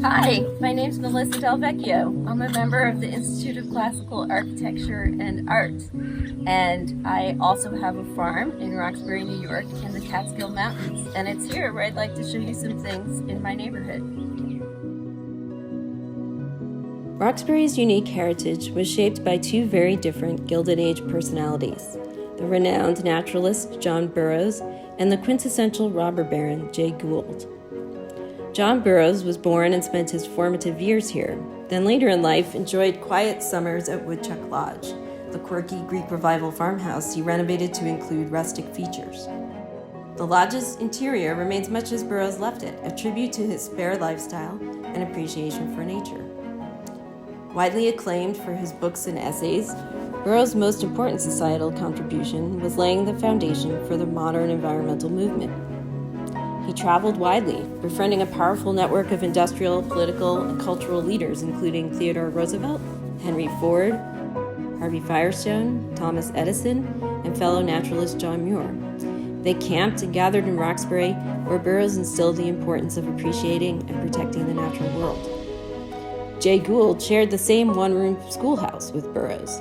Hi, my name is Melissa DelVecchio. I'm a member of the Institute of Classical Architecture and Art, and I also have a farm in Roxbury, New York, in the Catskill Mountains, and it's here where I'd like to show you some things in my neighborhood. Roxbury's unique heritage was shaped by two very different Gilded Age personalities, the renowned naturalist John Burroughs and the quintessential robber baron Jay Gould. John Burroughs was born and spent his formative years here, then later in life enjoyed quiet summers at Woodchuck Lodge, the quirky Greek Revival farmhouse he renovated to include rustic features. The lodge's interior remains much as Burroughs left it, a tribute to his spare lifestyle and appreciation for nature. Widely acclaimed for his books and essays, Burroughs' most important societal contribution was laying the foundation for the modern environmental movement. He traveled widely, befriending a powerful network of industrial, political, and cultural leaders, including Theodore Roosevelt, Henry Ford, Harvey Firestone, Thomas Edison, and fellow naturalist John Muir. They camped and gathered in Roxbury, where Burroughs instilled the importance of appreciating and protecting the natural world. Jay Gould shared the same one-room schoolhouse with Burroughs.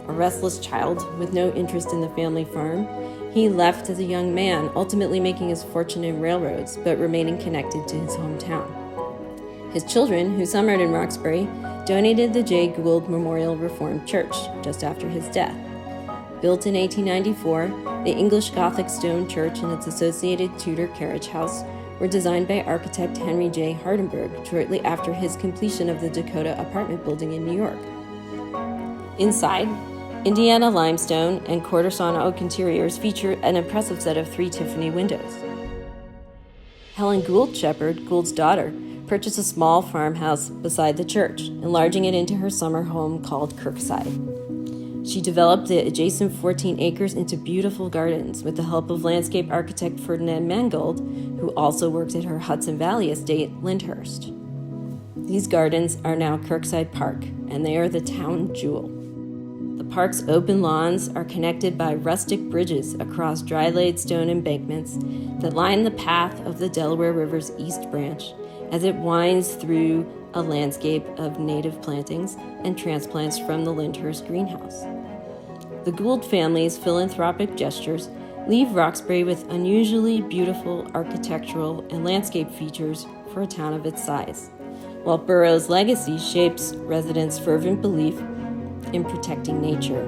A restless child with no interest in the family farm, he left as a young man, ultimately making his fortune in railroads, but remaining connected to his hometown. His children, who summered in Roxbury, donated the Jay Gould Memorial Reformed Church just after his death. Built in 1894, the English Gothic stone church and its associated Tudor carriage house were designed by architect Henry J. Hardenberg shortly after his completion of the Dakota apartment building in New York. Inside, Indiana limestone and quarter-sawn oak interiors feature an impressive set of 3 Tiffany windows. Helen Gould Shepherd, Gould's daughter, purchased a small farmhouse beside the church, enlarging it into her summer home called Kirkside. She developed the adjacent 14 acres into beautiful gardens with the help of landscape architect Ferdinand Mangold, who also worked at her Hudson Valley estate, Lyndhurst. These gardens are now Kirkside Park, and they are the town jewel. The park's open lawns are connected by rustic bridges across dry-laid stone embankments that line the path of the Delaware River's East Branch as it winds through a landscape of native plantings and transplants from the Lyndhurst greenhouse. The Gould family's philanthropic gestures leave Roxbury with unusually beautiful architectural and landscape features for a town of its size, while Burroughs' legacy shapes residents' fervent belief in protecting nature.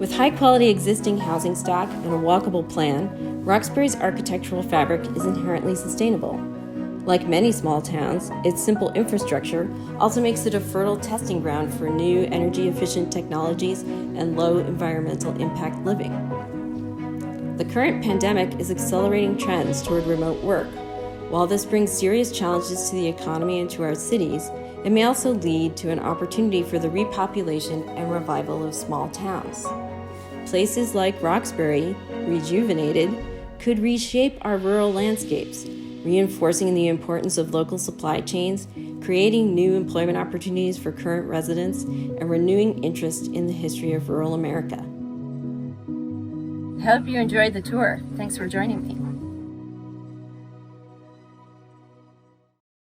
With high-quality existing housing stock and a walkable plan, Roxbury's architectural fabric is inherently sustainable. Like many small towns, its simple infrastructure also makes it a fertile testing ground for new energy-efficient technologies and low environmental impact living. The current pandemic is accelerating trends toward remote work. While this brings serious challenges to the economy and to our cities, it may also lead to an opportunity for the repopulation and revival of small towns. Places like Roxbury, rejuvenated, could reshape our rural landscapes, reinforcing the importance of local supply chains, creating new employment opportunities for current residents, and renewing interest in the history of rural America. I hope you enjoyed the tour. Thanks for joining me.